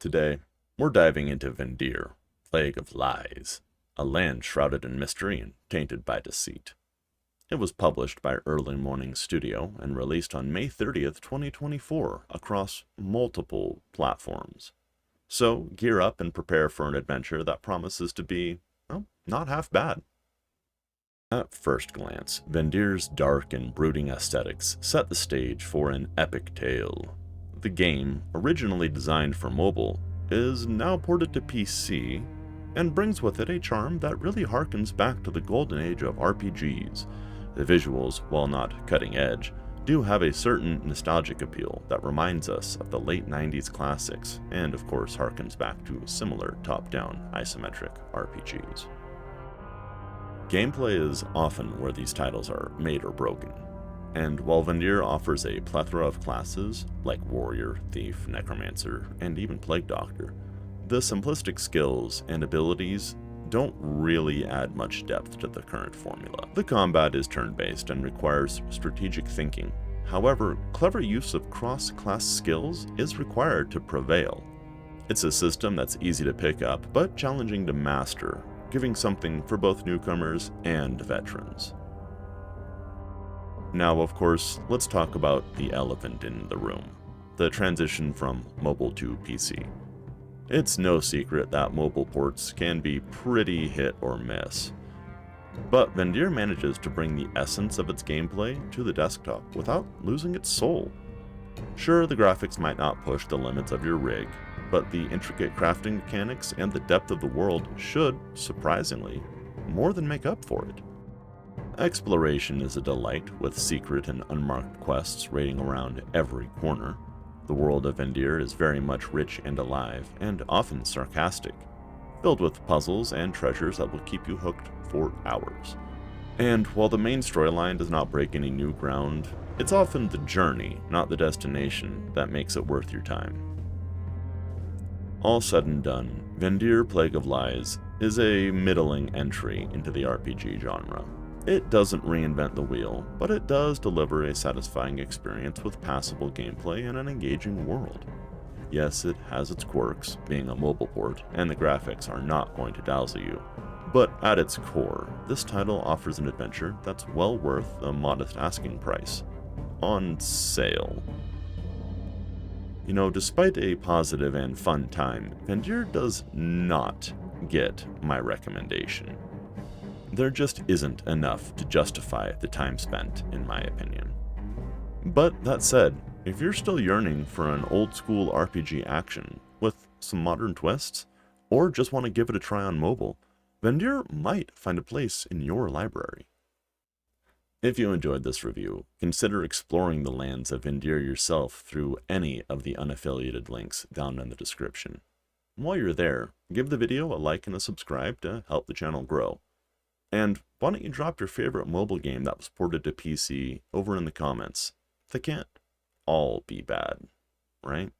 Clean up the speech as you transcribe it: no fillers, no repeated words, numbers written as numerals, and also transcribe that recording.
Today, we're diving into Vendir, Plague of Lies, a land shrouded in mystery and tainted by deceit. It was published by Early Morning Studio and released on May 30th, 2024 across multiple platforms. So gear up and prepare for an adventure that promises to be, well, not half bad. At first glance, Vendir's dark and brooding aesthetics set the stage for an epic tale. The game, originally designed for mobile, is now ported to PC, and brings with it a charm that really harkens back to the golden age of RPGs. The visuals, while not cutting edge, do have a certain nostalgic appeal that reminds us of the late 90s classics, and of course harkens back to similar top-down isometric RPGs. Gameplay is often where these titles are made or broken, and while Vendir offers a plethora of classes, like Warrior, Thief, Necromancer, and even Plague Doctor, the simplistic skills and abilities don't really add much depth to the current formula. The combat is turn-based and requires strategic thinking. However, clever use of cross-class skills is required to prevail. It's a system that's easy to pick up, but challenging to master, giving something for both newcomers and veterans. Now, of course, let's talk about the elephant in the room, the transition from mobile to PC. It's no secret that mobile ports can be pretty hit or miss, but Vendir manages to bring the essence of its gameplay to the desktop without losing its soul. Sure, the graphics might not push the limits of your rig, but the intricate crafting mechanics and the depth of the world should, surprisingly, more than make up for it. Exploration is a delight, with secret and unmarked quests raiding around every corner. The world of Vendir is very much rich and alive, and often sarcastic, filled with puzzles and treasures that will keep you hooked for hours. And while the main storyline does not break any new ground, it's often the journey, not the destination, that makes it worth your time. All said and done, Vendir Plague of Lies is a middling entry into the RPG genre. It doesn't reinvent the wheel, but it does deliver a satisfying experience with passable gameplay and an engaging world. Yes, it has its quirks, being a mobile port, and the graphics are not going to dazzle you. But at its core, this title offers an adventure that's well worth a modest asking price. On sale. You know, despite a positive and fun time, Vendir does not get my recommendation. There just isn't enough to justify the time spent, in my opinion. But that said, if you're still yearning for an old school RPG action with some modern twists, or just want to give it a try on mobile, Vendir might find a place in your library. If you enjoyed this review, consider exploring the lands of Vendir yourself through any of the unaffiliated links down in the description. While you're there, give the video a like and a subscribe to help the channel grow. And why don't you drop your favorite mobile game that was ported to PC over in the comments? They can't all be bad, right?